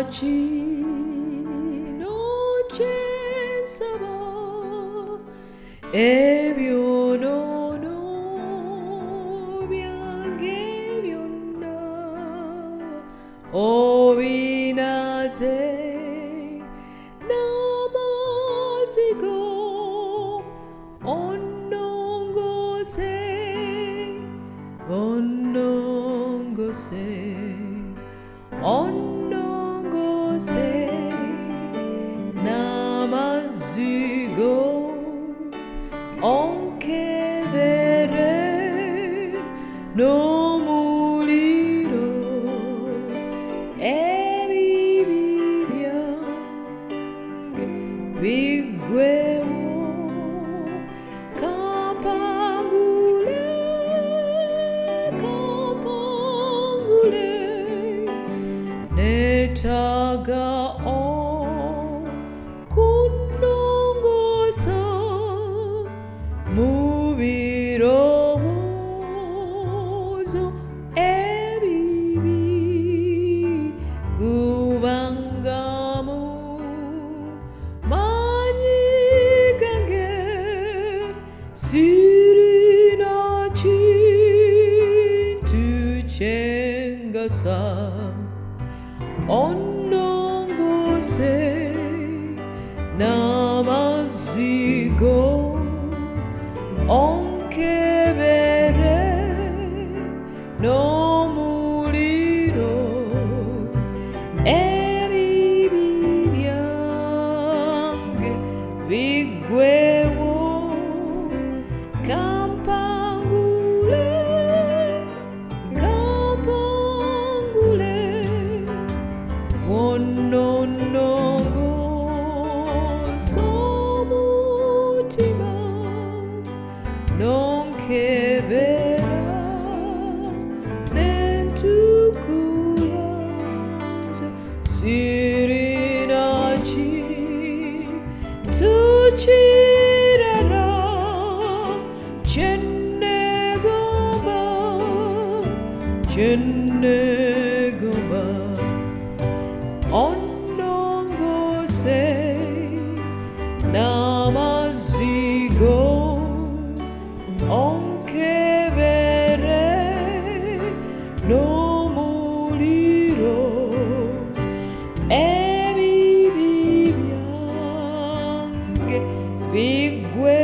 Innocenzava e bionono bianche bionna o vinase namasigo onongo se onongo se namazigo onke vere no muliro e viviang vigwewo campangule netaga o kunongosa mubirowozo ebibi kubangamu manyigange sirinachi tuchengasa onongose namazigo onke vere no muliro ebibibiange vigwewo campangule ononongo somutima non che vera nentukulanza sirinaci tu cirara cennegomba onongo sei namazigo onke vere no muliro e viviange vigwe